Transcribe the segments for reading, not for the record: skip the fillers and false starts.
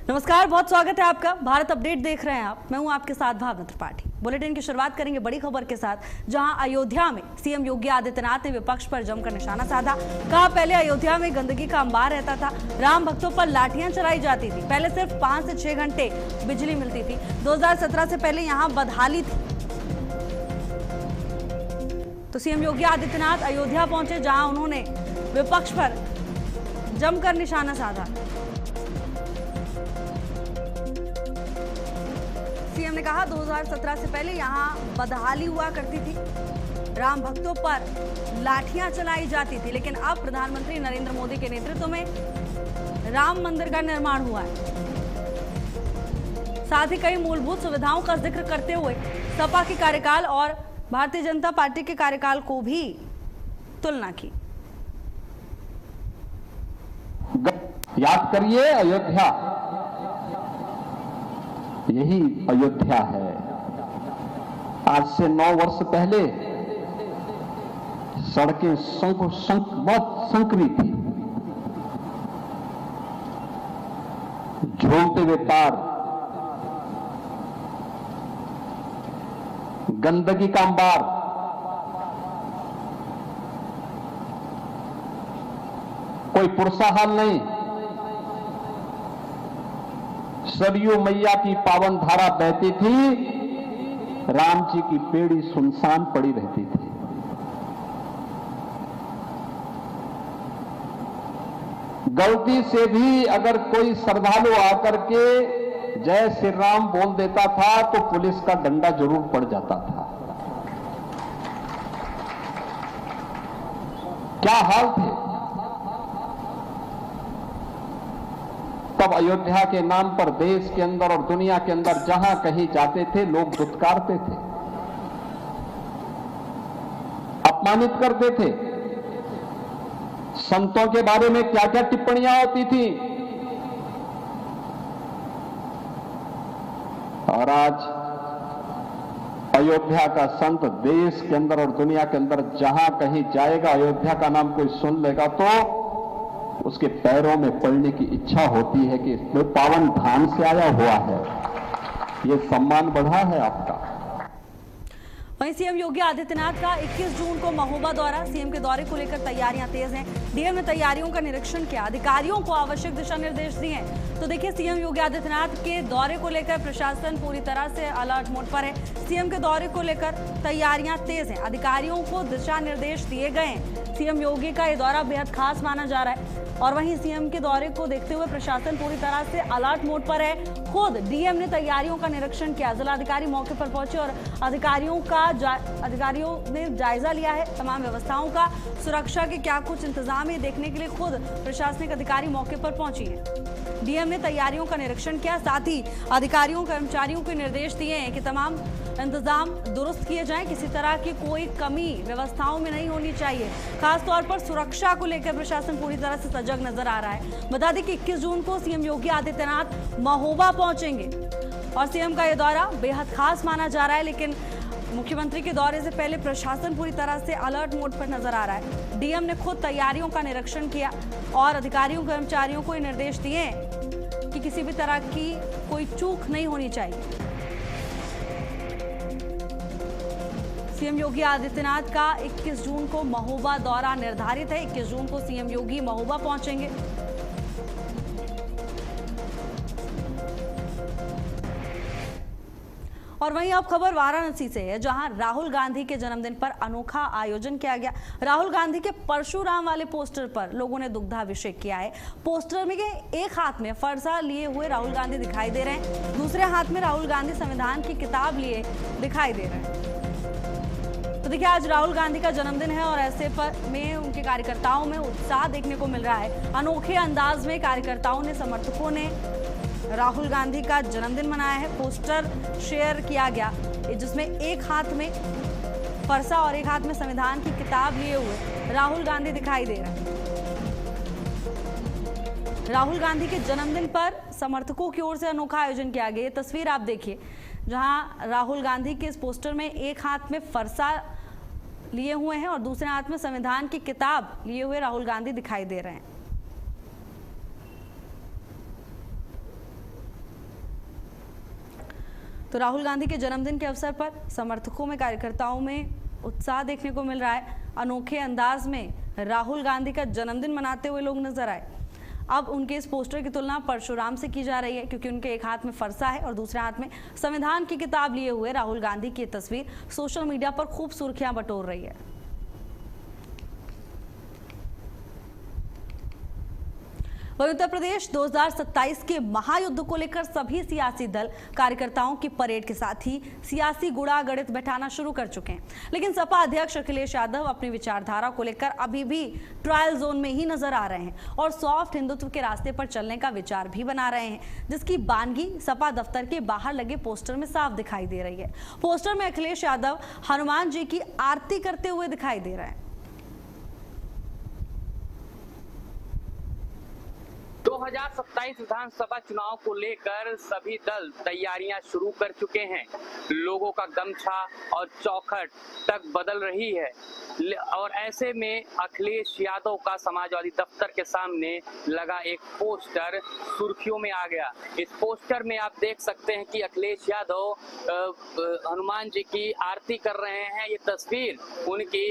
नमस्कार, बहुत स्वागत है आपका। भारत अपडेट देख रहे हैं आप। मैं हूं आपके साथ भावना त्रिपाठी। बुलेटिन की शुरुआत करेंगे बड़ी खबर के साथ, जहां अयोध्या में सीएम योगी आदित्यनाथ ने विपक्ष पर जमकर निशाना साधा। कहा, पहले अयोध्या में गंदगी का अंबार रहता था, राम भक्तों पर लाठियां चलाई जाती थी, पहले सिर्फ 5 से 6 घंटे बिजली मिलती थी। 2017 से पहले यहाँ बदहाली थी। तो सीएम योगी आदित्यनाथ अयोध्या पहुंचे, जहां उन्होंने विपक्ष पर जमकर निशाना साधा। सीएम ने कहा, 2017 से पहले यहां बदहाली हुआ करती थी, राम भक्तों पर लाठियां चलाई जाती थी, लेकिन अब प्रधानमंत्री नरेंद्र मोदी के नेतृत्व में राम मंदिर का निर्माण हुआ है। साथ ही कई मूलभूत सुविधाओं का जिक्र करते हुए सपा के कार्यकाल और भारतीय जनता पार्टी के कार्यकाल को भी तुलना की। याद करिए, अयोध्या, यही अयोध्या है। आज से 9 वर्ष पहले सड़कें बहुत संकरी थी, झूलते हुए तार, गंदगी का अंबार, कोई पुरसा हाल नहीं। सरयू मैया की पावन धारा बहती थी, राम जी की पेड़ी सुनसान पड़ी रहती थी। गलती से भी अगर कोई श्रद्धालु आकर के जय श्री राम बोल देता था तो पुलिस का डंडा जरूर पड़ जाता था। क्या हाल थे तब। अयोध्या के नाम पर देश के अंदर और दुनिया के अंदर जहां कहीं जाते थे, लोग दुत्कारते थे, अपमानित करते थे। संतों के बारे में क्या क्या टिप्पणियां होती थी। और आज अयोध्या का संत देश के अंदर और दुनिया के अंदर जहां कहीं जाएगा, अयोध्या का नाम कोई सुन लेगा तो उसके पैरों में पड़ने की इच्छा होती है कि इसमें पावन धाम से आया हुआ है। ये सम्मान बढ़ा है आपका। वहीं सीएम योगी आदित्यनाथ का 21 जून को महोबा दौरा। सीएम के दौरे को लेकर तैयारियां तेज हैं। डीएम ने तैयारियों का निरीक्षण किया, अधिकारियों को आवश्यक दिशा निर्देश दिए। तो देखिए, सीएम योगी आदित्यनाथ के दौरे को लेकर प्रशासन पूरी तरह से अलर्ट मोड पर है। सीएम के दौरे को लेकर तैयारियां तेज हैं, अधिकारियों को दिशा निर्देश दिए गए हैं। सीएम योगी का ये दौरा बेहद खास माना जा रहा है। और वहीं सीएम के दौरे को देखते हुए प्रशासन पूरी तरह से अलर्ट मोड पर है। खुद डीएम ने तैयारियों का निरीक्षण किया, जिलाधिकारी मौके पर पहुंचे और अधिकारियों ने जायजा लिया है तमाम व्यवस्थाओं का। सुरक्षा के क्या कुछ इंतजाम है, देखने के लिए खुद प्रशासनिक अधिकारी मौके पर पहुंची है। डीएम ने तैयारियों का निरीक्षण किया, साथ ही अधिकारियों कर्मचारियों को निर्देश दिए हैं कि तमाम इंतजाम दुरुस्त किए जाएं, किसी तरह की कोई कमी व्यवस्थाओं में नहीं होनी चाहिए। खासतौर पर सुरक्षा को लेकर प्रशासन पूरी तरह से सजग नजर आ रहा है। बता दें कि 21 जून को सीएम योगी आदित्यनाथ महोबा पहुंचेंगे और सीएम का यह दौरा बेहद खास माना जा रहा है। लेकिन मुख्यमंत्री के दौरे से पहले प्रशासन पूरी तरह से अलर्ट मोड पर नजर आ रहा है। डीएम ने खुद तैयारियों का निरीक्षण किया और अधिकारियों कर्मचारियों को निर्देश दिए कि किसी भी तरह की कोई चूक नहीं होनी चाहिए। सीएम योगी आदित्यनाथ का 21 जून को महोबा दौरा निर्धारित है। 21 जून को सीएम योगी महोबा पहुंचेंगे। और वहीं अब खबर वाराणसी से है, जहां राहुल गांधी के जन्मदिन पर अनोखा आयोजन किया गया। राहुल गांधी के परशुराम वाले पोस्टर पर लोगों ने दुग्धाभिषेक किया है। पोस्टर में एक हाथ में फरसा लिए हुए राहुल गांधी दिखाई दे रहे हैं, दूसरे हाथ में राहुल गांधी संविधान की किताब लिए दिखाई दे रहे हैं। तो देखिए, आज राहुल गांधी का जन्मदिन है और ऐसे पर में उनके कार्यकर्ताओं में उत्साह देखने को मिल रहा है। अनोखे अंदाज में कार्यकर्ताओं ने, समर्थकों ने राहुल गांधी का जन्मदिन मनाया है। पोस्टर शेयर किया गया जिसमें एक हाथ में फरसा और एक हाथ में संविधान की किताब लिए हुए राहुल गांधी दिखाई दे रहे हैं। राहुल गांधी के जन्मदिन पर समर्थकों की ओर से अनोखा आयोजन किया गया। तस्वीर आप देखिए, जहां राहुल गांधी के इस पोस्टर में एक हाथ में फरसा लिए हुए हैं और दूसरे हाथ में संविधान की किताब लिए हुए राहुल गांधी दिखाई दे रहे हैं। तो राहुल गांधी के जन्मदिन के अवसर पर समर्थकों में, कार्यकर्ताओं में उत्साह देखने को मिल रहा है। अनोखे अंदाज में राहुल गांधी का जन्मदिन मनाते हुए लोग नजर आए। अब उनके इस पोस्टर की तुलना परशुराम से की जा रही है, क्योंकि उनके एक हाथ में फरसा है और दूसरे हाथ में संविधान की किताब लिए हुए राहुल गांधी की तस्वीर सोशल मीडिया पर खूब सुर्खियां बटोर रही है। वहीं उत्तर प्रदेश 2027 के महायुद्ध को लेकर सभी सियासी दल कार्यकर्ताओं की परेड के साथ ही सियासी गुड़ागड़ित बैठाना शुरू कर चुके हैं। लेकिन सपा अध्यक्ष अखिलेश यादव अपनी विचारधारा को लेकर अभी भी ट्रायल जोन में ही नजर आ रहे हैं और सॉफ्ट हिंदुत्व के रास्ते पर चलने का विचार भी बना रहे हैं, जिसकी बानगी सपा दफ्तर के बाहर लगे पोस्टर में साफ दिखाई दे रही है। पोस्टर में अखिलेश यादव हनुमान जी की आरती करते हुए दिखाई दे रहे हैं। 2027 विधानसभा चुनाव को लेकर सभी दल तैयारियां शुरू कर चुके हैं। लोगों का गमछा और चौखट तक बदल रही है और ऐसे में अखिलेश यादव का समाजवादी दफ्तर के सामने लगा एक पोस्टर सुर्खियों में आ गया। इस पोस्टर में आप देख सकते हैं कि अखिलेश यादव हनुमान जी की आरती कर रहे हैं। ये तस्वीर उनकी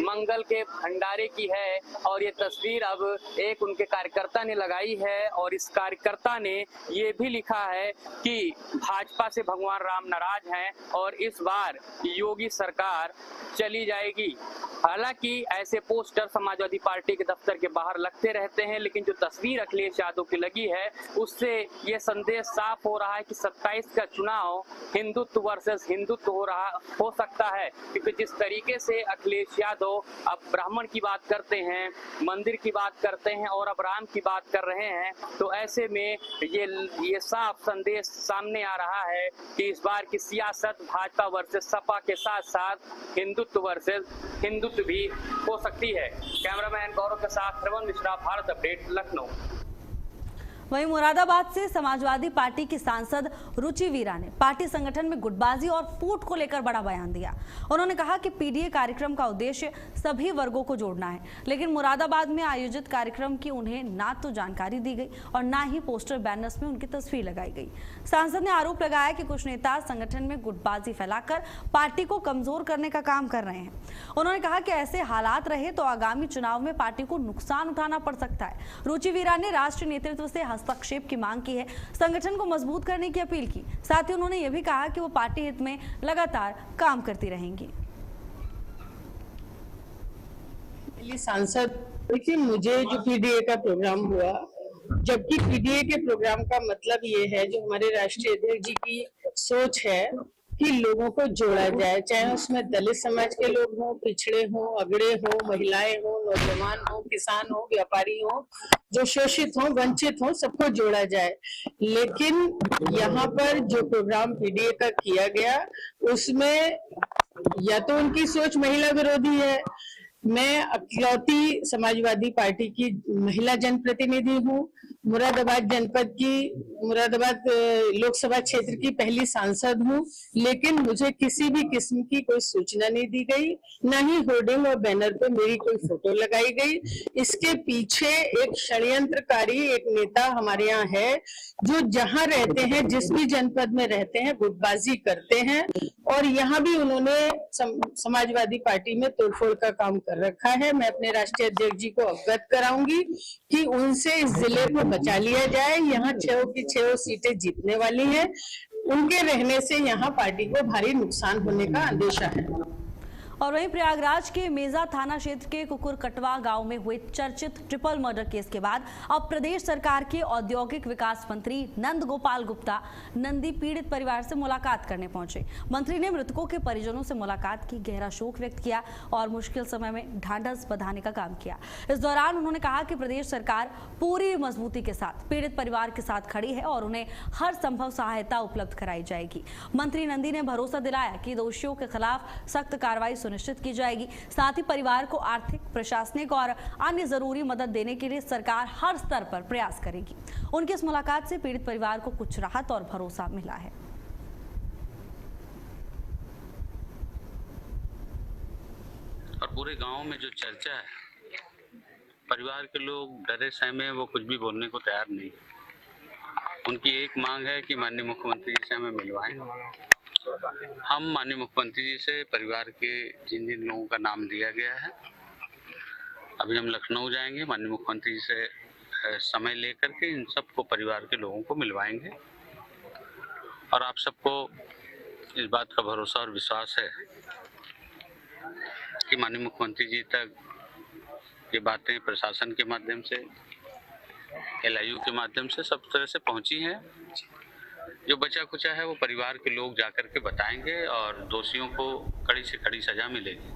मंगल के भंडारे की है और ये तस्वीर अब एक उनके कार्यकर्ता ने लगाई है और इस कार्यकर्ता ने ये भी लिखा है कि भाजपा से भगवान राम नाराज हैं और इस बार योगी सरकार चली जाएगी। हालांकि ऐसे पोस्टर समाजवादी पार्टी के दफ्तर के बाहर लगते रहते हैं, लेकिन जो तस्वीर अखिलेश यादव की लगी है उससे ये संदेश साफ हो रहा है कि 27 का चुनाव हिंदुत्व वर्सेस हिंदुत्व हो सकता है, क्योंकि जिस तरीके से अखिलेश यादव अब ब्राह्मण की बात करते हैं, मंदिर की बात करते हैं और अब राम की बात कर रहे हैं, तो ऐसे में ये साफ संदेश सामने आ रहा है कि इस बार की सियासत भाजपा वर्सेस सपा के साथ साथ हिंदुत्व वर्सेस हिंदुत्व भी हो सकती है। कैमरामैन गौरव के साथ श्रवण मिश्रा, भारत अपडेट, लखनऊ। वहीं मुरादाबाद से समाजवादी पार्टी की सांसद रुचि वीरा ने पार्टी संगठन में गुटबाजी और फूट को लेकर बड़ा बयान दिया। उन्होंने कहा कि पीडीए कार्यक्रम का उद्देश्य सभी वर्गों को जोड़ना है, लेकिन मुरादाबाद में आयोजित कार्यक्रम की उन्हें ना तो जानकारी दी गई और ना ही पोस्टर बैनर्स में उनकी तस्वीर लगाई गई। सांसद ने आरोप लगाया कि कुछ नेता संगठन में गुटबाजी फैलाकर पार्टी को कमजोर करने का काम कर रहे हैं। उन्होंने कहा कि ऐसे हालात रहे तो आगामी चुनाव में पार्टी को नुकसान उठाना पड़ सकता है। रुचि वीरा ने राष्ट्रीय नेतृत्व से हस्तक्षेप की मांग की है, संगठन को मजबूत करने की अपील की। साथ ही उन्होंने यह भी कहा कि वो पार्टी हित में लगातार काम करती रहेंगी। सांसद, देखिए, मुझे जो पीडीए का प्रोग्राम हुआ, जबकि पीडीए के प्रोग्राम का मतलब ये है, जो हमारे राष्ट्रीय अध्यक्ष जी की सोच है कि लोगों को जोड़ा जाए, चाहे उसमें दलित समाज के लोग हों, पिछड़े हों, अगड़े हों, महिलाएं हों, नौजवान हों, किसान हों, व्यापारी हों, जो शोषित हों, वंचित हों, सबको जोड़ा जाए। लेकिन यहाँ पर जो प्रोग्राम पीडीए का किया गया उसमें या तो उनकी सोच महिला विरोधी है। मैं इकलौती समाजवादी पार्टी की महिला जनप्रतिनिधि हूँ, मुरादाबाद जनपद की, मुरादाबाद लोकसभा क्षेत्र की पहली सांसद हूँ, लेकिन मुझे किसी भी किस्म की कोई सूचना नहीं दी गई, न ही होर्डिंग और बैनर पे मेरी कोई फोटो लगाई गई। इसके पीछे एक षड्यंत्रकारी एक नेता हमारे यहाँ है, जो जहाँ रहते हैं, जिस भी जनपद में रहते हैं, गुटबाजी करते हैं और यहाँ भी उन्होंने समाजवादी पार्टी में तोड़फोड़ का काम कर रखा है। मैं अपने राष्ट्रीय अध्यक्ष जी को अवगत कराऊंगी कि उनसे इस जिले को बचा लिया जाए। यहाँ 6 की 6 सीटें जीतने वाली हैं। उनके रहने से यहाँ पार्टी को भारी नुकसान होने का अंदेशा है। और वहीं प्रयागराज के मेजा थाना क्षेत्र के कुकुर कटवा गांव में हुए चर्चित ट्रिपल मर्डर केस के बाद अब प्रदेश सरकार के औद्योगिक विकास मंत्री नंद गोपाल गुप्ता नंदी पीड़ित परिवार से मुलाकात करने पहुंचे। मंत्री ने मृतकों के परिजनों से मुलाकात की, गहरा शोक व्यक्त किया और मुश्किल समय में ढांढस बंधाने का काम किया। इस दौरान उन्होंने कहा कि प्रदेश सरकार पूरी मजबूती के साथ पीड़ित परिवार के साथ खड़ी है और उन्हें हर संभव सहायता उपलब्ध कराई जाएगी। मंत्री नंदी ने भरोसा दिलाया कि दोषियों के खिलाफ सख्त कार्रवाई सुनिश्चित की जाएगी। साथ ही परिवार को आर्थिक, प्रशासनिक और अन्य जरूरी मदद देने के लिए सरकार हर स्तर पर प्रयास करेगी। उनकी इस मुलाकात से पीड़ित परिवार को कुछ राहत और भरोसा मिला है। और पूरे गांव में जो चर्चा है, परिवार के लोग डरे सहमे, वो कुछ भी बोलने को तैयार नहीं। उनकी एक मांग है कि माननीय मुख्यमंत्री जी से हमें मिलवाएं। हम माननीय मुख्यमंत्री जी से परिवार के जिन जिन लोगों का नाम दिया गया है, अभी हम लखनऊ जाएंगे, माननीय मुख्यमंत्री जी से समय लेकर के इन सबको परिवार के लोगों को मिलवाएंगे। और आप सबको इस बात का भरोसा और विश्वास है कि माननीय मुख्यमंत्री जी तक ये बातें प्रशासन के माध्यम से, LIU के माध्यम से सब तरह से पहुंची हैं। जो बचा कुचा है वो परिवार के लोग जाकर के बताएंगे और दोषियों को कड़ी से कड़ी सजा मिलेगी।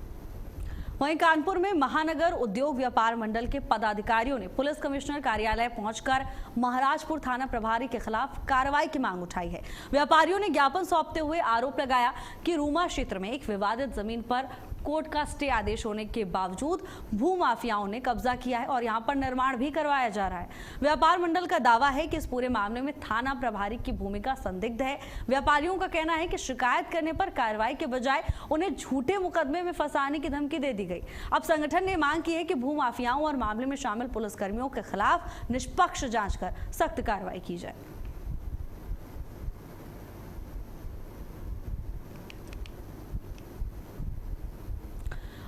वहीं कानपुर में महानगर उद्योग व्यापार मंडल के पदाधिकारियों ने पुलिस कमिश्नर कार्यालय पहुंचकर महाराजपुर थाना प्रभारी के खिलाफ कार्रवाई की मांग उठाई है। व्यापारियों ने ज्ञापन सौंपते हुए आरोप लगाया कि रूमा क्षेत्र में एक विवादित जमीन पर कोर्ट का स्टे आदेश होने के बावजूद भूमाफियाओं ने कब्जा किया है और यहां पर निर्माण भी करवाया जा रहा है। व्यापार मंडल का दावा है कि इस पूरे मामले में थाना प्रभारी की भूमिका संदिग्ध है। व्यापारियों का कहना है कि शिकायत करने पर कार्रवाई के बजाय उन्हें झूठे मुकदमे में फंसाने की धमकी दे दी गई। अब संगठन ने मांग की है कि भूमाफियाओं और मामले में शामिल पुलिसकर्मियों के खिलाफ निष्पक्ष जांच कर सख्त कार्रवाई की जाए।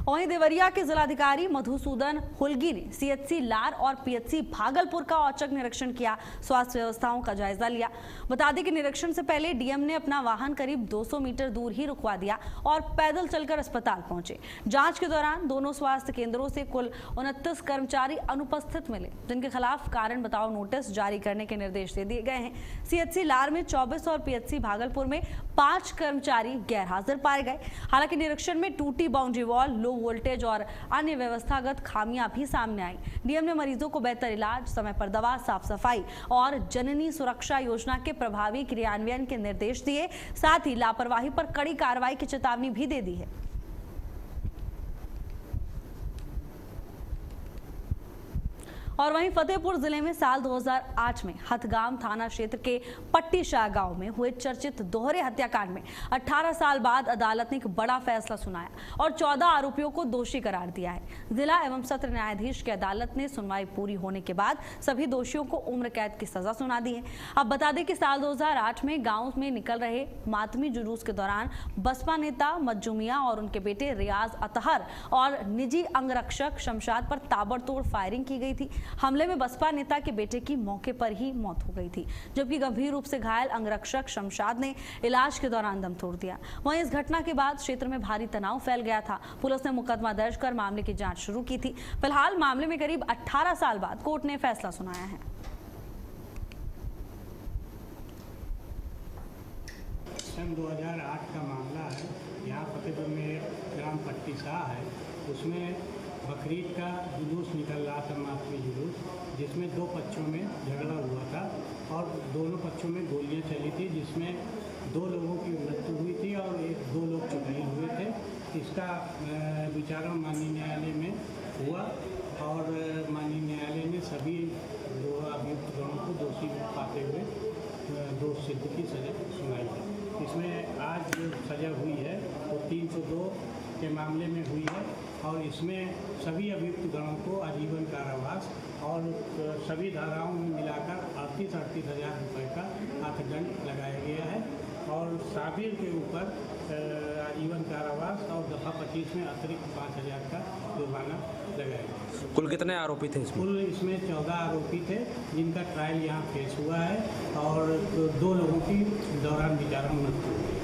वहीं देवरिया के जिलाधिकारी मधुसूदन हुलगी ने CHC लार और PHC भागलपुर का औचक निरीक्षण किया, स्वास्थ्य व्यवस्थाओं का जायजा लिया। बता दें कि निरीक्षण से पहले DM ने अपना वाहन करीब 200 मीटर दूर ही रुकवा दिया और पैदल चलकर अस्पताल पहुंचे। जांच के दौरान दोनों स्वास्थ्य केंद्रों से कुल 29 कर्मचारी अनुपस्थित मिले, जिनके खिलाफ कारण बताओ नोटिस जारी करने के निर्देश दे दिए गए हैं। CHC लार में 24 और PHC भागलपुर में 5 कर्मचारी गैर हाजिर पाए गए। हालांकि निरीक्षण में टूटी बाउंड्री वॉल, लो वोल्टेज और अन्य व्यवस्थागत खामियां भी सामने आई। DM ने मरीजों को बेहतर इलाज, समय पर दवा, साफ सफाई और जननी सुरक्षा योजना के प्रभावी क्रियान्वयन के निर्देश दिए। साथ ही लापरवाही पर कड़ी कार्रवाई की चेतावनी भी दे दी है। और वहीं फतेहपुर जिले में साल 2008 में हथगाम थाना क्षेत्र के पट्टीशाह गांव में हुए चर्चित दोहरे हत्याकांड में 18 साल बाद अदालत ने एक बड़ा फैसला सुनाया और 14 आरोपियों को दोषी करार दिया है। जिला एवं सत्र न्यायाधीश की अदालत ने सुनवाई पूरी होने के बाद सभी दोषियों को उम्र कैद की सजा सुना दी है। अब बता दें कि साल 2008 में गाँव में निकल रहे मातमी जुलूस के दौरान बसपा नेता मज्जू मियां और उनके बेटे रियाज अतहर और निजी अंगरक्षक शमशाद पर ताबड़तोड़ फायरिंग की गई थी। हमले में बसपा नेता के बेटे की मौके पर ही मौत हो गई थी, जबकि गंभीर रूप से घायल अंगरक्षक शमशाद ने इलाज के दौरान दम तोड़ दिया। वहीं इस घटना के बाद क्षेत्र में भारी तनाव फैल गया था। पुलिस ने मुकदमा दर्ज कर मामले की जांच शुरू की थी। फिलहाल मामले में करीब 18 साल बाद कोर्ट ने फैसला सुनाया है। सन 2008 का मामला है। यहाँ फतेहपुर में ग्राम पट्टीशाह है, उसमें बकरीद का जुलूस निकल रहा था, मातमी जुलूस, जिसमें 2 पक्षों में झगड़ा हुआ था और दोनों पक्षों में गोलियां चली थी, जिसमें 2 लोगों की मृत्यु हुई थी और 2 लोग चुनाई हुए थे। इसका विचारण माननीय न्यायालय में हुआ और माननीय न्यायालय ने सभी 2 अभियुक्तों को दोषी पाते हुए दोष सिद्ध की सजा सुनाई है। इसमें आज जो सजा हुई है वो 302 के मामले में हुई है और इसमें सभी अभियुक्त गणों को आजीवन कारावास और सभी धाराओं में मिलाकर 38 हज़ार रुपये का अर्थदंड लगाया गया है और साबिर के ऊपर आजीवन कारावास और दफा 25 में अतिरिक्त 5,000 का जुर्माना लगाया गया। कुल कितने आरोपी थे इसमें? कुल इसमें 14 आरोपी थे, जिनका ट्रायल यहाँ पेश हुआ है और 2 लोगों की दौरान विचारण मृत्यु हुई।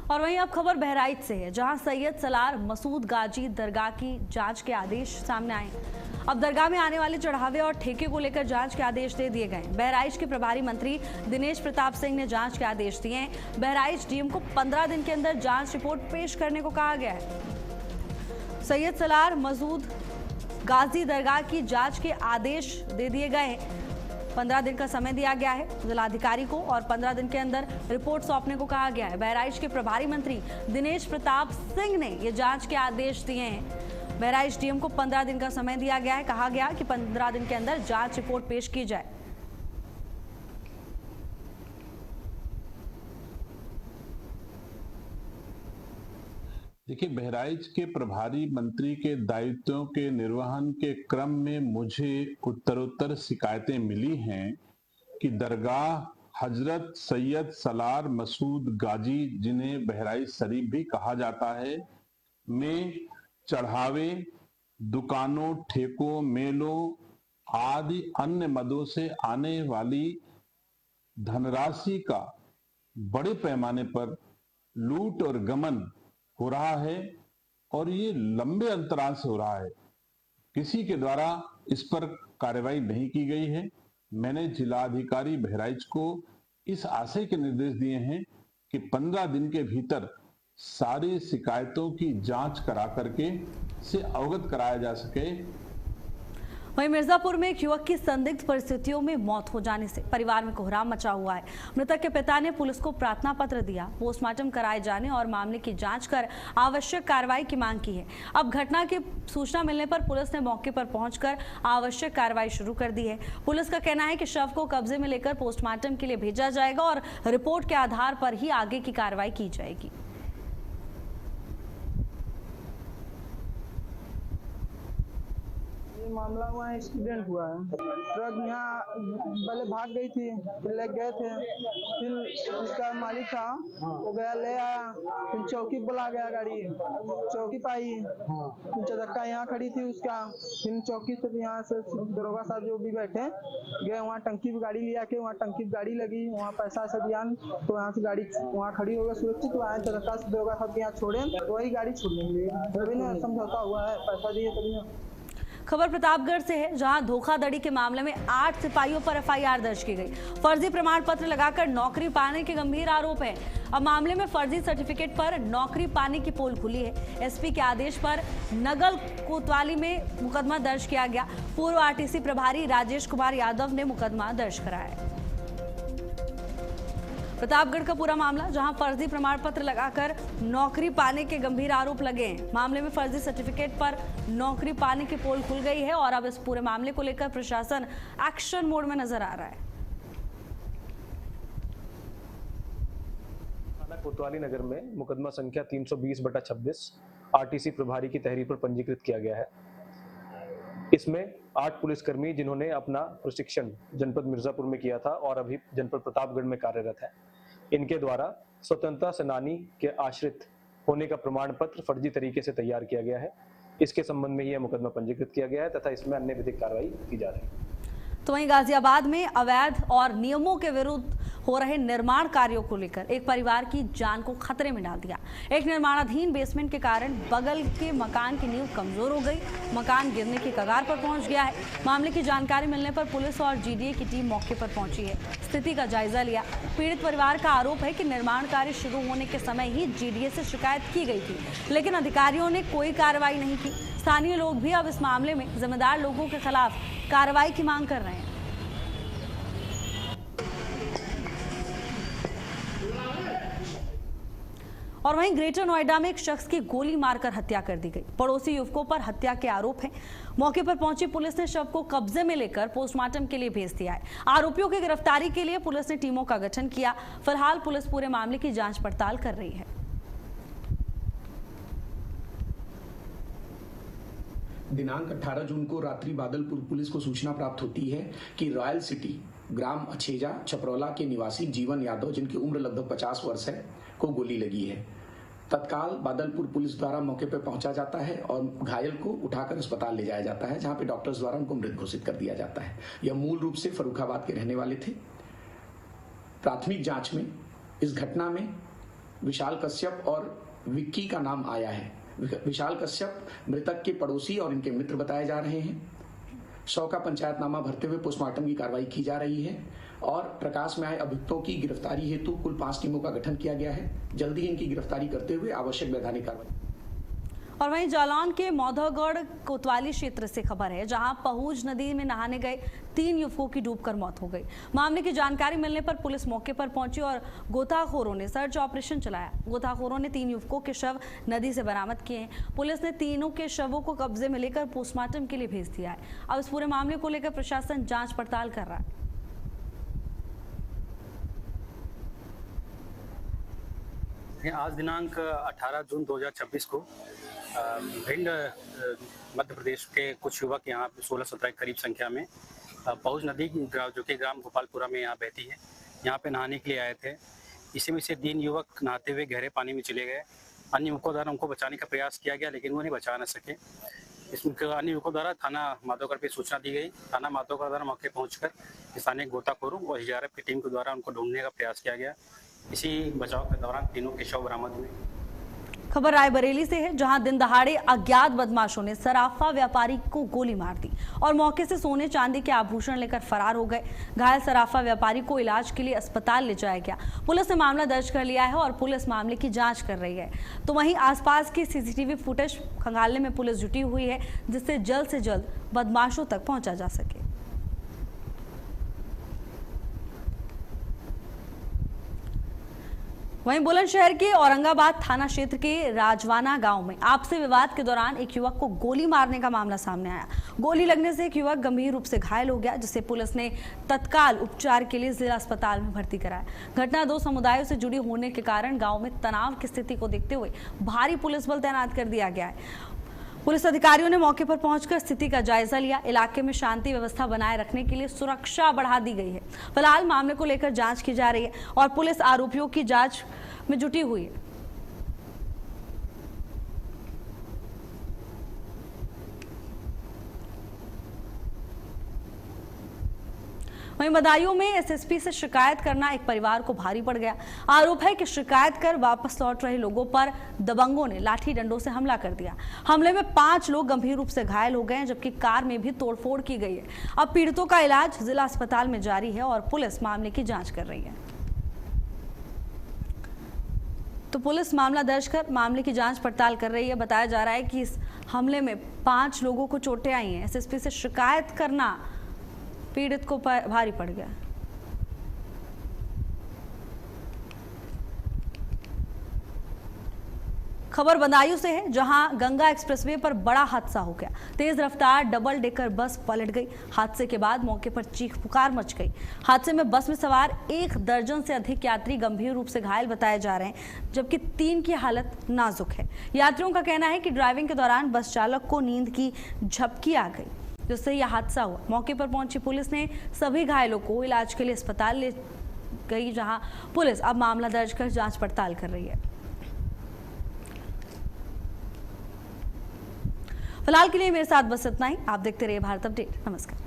और वहीं अब खबर बहराइच से है, जहां सैयद सलार मसूद गाजी दरगाह की जांच के आदेश सामने आए। अब दरगाह में आने वाले चढ़ावे और ठेके को लेकर जांच के आदेश दे दिए गए। बहराइच के प्रभारी मंत्री दिनेश प्रताप सिंह ने जांच के आदेश दिए हैं। बहराइच डीएम को 15 दिन के अंदर जांच रिपोर्ट पेश करने को कहा गया है। सैयद सलार मसूद गाजी दरगाह की जांच के आदेश दे दिए गए। 15 दिन का समय दिया गया है जिलाधिकारी को और 15 दिन के अंदर रिपोर्ट सौंपने को कहा गया है। बहराइच के प्रभारी मंत्री दिनेश प्रताप सिंह ने ये जांच के आदेश दिए हैं। बहराइच डीएम को 15 दिन का समय दिया गया है। कहा गया कि 15 दिन के अंदर जांच रिपोर्ट पेश की जाए। देखिए, बहराइच के प्रभारी मंत्री के दायित्वों के निर्वहन के क्रम में मुझे उत्तरोत्तर शिकायतें मिली हैं कि दरगाह हजरत सैयद सलार मसूद गाजी, जिन्हें बहराइच शरीफ भी कहा जाता है, में चढ़ावे, दुकानों, ठेकों, मेलों आदि अन्य मदों से आने वाली धनराशि का बड़े पैमाने पर लूट और गमन हो रहा है और ये लंबे अंतराल से हो रहा है। किसी के द्वारा इस पर कार्रवाई नहीं की गई है। मैंने जिलाधिकारी बहराइच को इस आशय के निर्देश दिए हैं कि 15 दिन के भीतर सारी शिकायतों की जांच करा करके से अवगत कराया जा सके। वहीं मिर्जापुर में एक युवक की संदिग्ध परिस्थितियों में मौत हो जाने से परिवार में कोहराम मचा हुआ है। मृतक के पिता ने पुलिस को प्रार्थना पत्र दिया, पोस्टमार्टम कराए जाने और मामले की जांच कर आवश्यक कार्रवाई की मांग की है। अब घटना की सूचना मिलने पर पुलिस ने मौके पर पहुंचकर आवश्यक कार्रवाई शुरू कर दी है। पुलिस का कहना है कि शव को कब्जे में लेकर पोस्टमार्टम के लिए भेजा जाएगा और रिपोर्ट के आधार पर ही आगे की कार्रवाई की जाएगी। मामला हुआ है, एक्सीडेंट हुआ है। ट्रक यहाँ पहले भाग गई थी, फिर ले गए थे, फिर उसका मालिक था वो गया ले आया, फिर चौकी बुला गया, गाड़ी चौकी पाई, फिर चौधक्का यहाँ खड़ी थी उसका, फिर चौकी से यहाँ से दरोगा साहब जो भी बैठे गए वहाँ टंकी पे गाड़ी लिया के वहाँ टंकी पे गाड़ी लगी, वहाँ पैसा से दिया तो यहाँ से गाड़ी वहाँ खड़ी हो गई सुरक्षित। आए चौधक्का से दरोगा साहब यहाँ छोड़े तो वही गाड़ी छोड़ने के लिए तभी ना समझौता हुआ है, पैसा दिए तभी ना। खबर प्रतापगढ़ से है, जहां धोखाधड़ी के मामले में 8 सिपाहियों पर एफआईआर दर्ज की गई। फर्जी प्रमाण पत्र लगाकर नौकरी पाने के गंभीर आरोप है। अब मामले में फर्जी सर्टिफिकेट पर नौकरी पाने की पोल खुली है। एसपी के आदेश पर नगल कोतवाली में मुकदमा दर्ज किया गया। पूर्व आरटीसी प्रभारी राजेश कुमार यादव ने मुकदमा दर्ज कराया। प्रतापगढ़ का पूरा मामला, जहां फर्जी प्रमाण पत्र लगाकर नौकरी पाने के गंभीर आरोप लगे हैं। मामले में फर्जी सर्टिफिकेट पर नौकरी पाने की पोल खुल गई है और अब इस पूरे मामले को लेकर प्रशासन एक्शन मोड में नजर आ रहा है। थाना कोतवाली नगर में मुकदमा संख्या 320/26 आरटीसी प्रभारी की तहरीर पर पंजीकृत किया गया है। इसमें 8 पुलिसकर्मी जिन्होंने अपना प्रशिक्षण जनपद मिर्जापुर में किया था और अभी जनपद प्रतापगढ़ में कार्यरत है, इनके द्वारा स्वतंत्रता सेनानी के आश्रित होने का प्रमाण पत्र फर्जी तरीके से तैयार किया गया है। इसके संबंध में यह मुकदमा पंजीकृत किया गया है तथा इसमें अन्य विधिक कार्रवाई की जा रही है। तो वहीं गाजियाबाद में अवैध और नियमों के विरुद्ध हो रहे निर्माण कार्यों को लेकर एक परिवार की जान को खतरे में डाल दिया। एक निर्माणाधीन बेसमेंट के कारण बगल के मकान की नींव कमजोर हो गई, मकान गिरने की कगार पर पहुंच गया है। मामले की जानकारी मिलने पर पुलिस और जीडीए की टीम मौके पर पहुंची है, स्थिति का जायजा लिया। पीड़ित परिवार का आरोप है कि निर्माण कार्य शुरू होने के समय ही जीडीए से शिकायत की गई थी, लेकिन अधिकारियों ने कोई कार्रवाई नहीं की। स्थानीय लोग भी अब इस मामले में जिम्मेदार लोगों के खिलाफ कार्रवाई की मांग कर रहे हैं। और वहीं ग्रेटर नोएडा में एक शख्स की गोली मारकर हत्या कर दी गई। पड़ोसी युवकों पर हत्या के आरोप हैं। मौके पर पहुंची पुलिस ने शव को कब्जे में लेकर पोस्टमार्टम के लिए भेज दिया है। आरोपियों की गिरफ्तारी के लिए पुलिस ने टीमों का गठन किया। फिलहाल पुलिस पूरे मामले की जांच पड़ताल कर रही है। दिनांक 18 जून को रात्रि बादलपुर पुलिस को सूचना प्राप्त होती है कि रॉयल सिटी ग्राम अछेजा छपरौला के निवासी जीवन यादव, जिनकी उम्र लगभग 50 वर्ष है, को गोली लगी है। तत्काल बादलपुर पुलिस द्वारा मौके पर पहुंचा जाता है और घायल को उठाकर अस्पताल ले जाया जाता है, जहां पे डॉक्टर्स द्वारा उनको मृत घोषित कर दिया जाता है। यह मूल रूप से फर्रुखाबाद के रहने वाले थे। प्राथमिक जांच में इस घटना में विशाल कश्यप और विक्की का नाम आया है। विशाल कश्यप मृतक के पड़ोसी और इनके मित्र बताए जा रहे हैं। शव का पंचायतनामा भरते हुए पोस्टमार्टम की कार्रवाई की जा रही है और प्रकाश में आए अभियुक्तों की गिरफ्तारी हेतु कुल 5 टीमों का गठन किया गया है। जल्दी ही इनकी गिरफ्तारी करते हुए आवश्यक वैधानिक कार्रवाई। और वहीं जालौन के मौधौगढ़ कोतवाली क्षेत्र से खबर है, जहां पहुज नदी में नहाने गए 3 युवकों की डूबकर मौत हो गई। मामले की जानकारी मिलने पर पुलिस मौके पर पहुंची और गोताखोरों ने सर्च ऑपरेशन चलाया। गोताखोरों ने 3 युवकों के शव नदी से बरामद किए हैं। पुलिस ने तीनों के शवों को कब्जे में लेकर पोस्टमार्टम के लिए भेज दिया है। अब इस पूरे मामले को लेकर प्रशासन जांच पड़ताल कर रहा है। आज दिनांक 18 जून 2026 को भिंड मध्य प्रदेश के कुछ युवक यहाँ 16-17 करीब संख्या में पहुज नदी जो कि ग्राम गोपालपुरा में यहाँ बहती है, यहाँ पे नहाने के लिए आए थे। इसी में से 3 युवक नहाते हुए गहरे पानी में चले गए। अन्य युवकों द्वारा उनको बचाने का प्रयास किया गया, लेकिन वो नहीं बचा न सके। इसमें अन्य युवकों द्वारा थाना माधोगढ़ पे सूचना दी गई। थाना माधोगढ़ द्वारा मौके पहुंचकर स्थानीय गोताखोरों और एसडीआरएफ की टीम के द्वारा उनको ढूंढने का प्रयास किया गया। इसी बचाव के दौरान तीनों के शव बरामद हुए। खबर रायबरेली से है, जहां दिन दहाड़े अज्ञात बदमाशों ने सराफा व्यापारी को गोली मार दी और मौके से सोने चांदी के आभूषण लेकर फरार हो गए। घायल सराफा व्यापारी को इलाज के लिए अस्पताल ले जाया गया। पुलिस ने मामला दर्ज कर लिया है और पुलिस मामले की जांच कर रही है। तो वहीं आसपास की सीसीटीवी फुटेज खंगालने में पुलिस जुटी हुई है, जिससे जल्द से जल्द बदमाशों तक पहुंचा जा सके। वहीं बुलंदशहर के औरंगाबाद थाना क्षेत्र के राजवाना गांव में आपसी विवाद के दौरान एक युवक को गोली मारने का मामला सामने आया। गोली लगने से एक युवक गंभीर रूप से घायल हो गया, जिसे पुलिस ने तत्काल उपचार के लिए जिला अस्पताल में भर्ती कराया। घटना 2 समुदायों से जुड़ी होने के कारण गांव में तनाव की स्थिति को देखते हुए भारी पुलिस बल तैनात कर दिया गया है। पुलिस अधिकारियों ने मौके पर पहुंचकर स्थिति का जायजा लिया। इलाके में शांति व्यवस्था बनाए रखने के लिए सुरक्षा बढ़ा दी गई है। फिलहाल मामले को लेकर जांच की जा रही है और पुलिस आरोपियों की जांच में जुटी हुई है। वहीं बदायूं में एसएसपी से शिकायत करना एक परिवार को भारी पड़ गया। आरोप है कि शिकायत कर वापस लौट रहे लोगों पर दबंगों ने लाठी डंडों से हमला कर दिया। हमले में 5 लोग गंभीर रूप से घायल हो गए हैं, जबकि कार में भी तोड़फोड़ की गई है। अब पीड़ितों का इलाज जिला अस्पताल में जारी है और पुलिस मामले की जांच कर रही है। तो पुलिस मामला दर्ज कर मामले की जांच पड़ताल कर रही है। बताया जा रहा है कि इस हमले में 5 लोगों को चोटें आई हैं। एसएसपी से शिकायत करना पीड़ित को भारी पड़ गया। खबर बदायूं से है, जहां गंगा एक्सप्रेसवे पर बड़ा हादसा हो गया। तेज रफ्तार डबल डेकर बस पलट गई। हादसे के बाद मौके पर चीख पुकार मच गई। हादसे में बस में सवार 1 दर्जन से अधिक यात्री गंभीर रूप से घायल बताए जा रहे हैं, जबकि 3 की हालत नाजुक है। यात्रियों का कहना है कि ड्राइविंग के दौरान बस चालक को नींद की झपकी आ गई, जिससे यह हादसा हुआ। मौके पर पहुंची पुलिस ने सभी घायलों को इलाज के लिए अस्पताल ले गई, जहां पुलिस अब मामला दर्ज कर जांच पड़ताल कर रही है। फिलहाल के लिए मेरे साथ बस इतना ही। आप देखते रहिए भारत अपडेट। नमस्कार।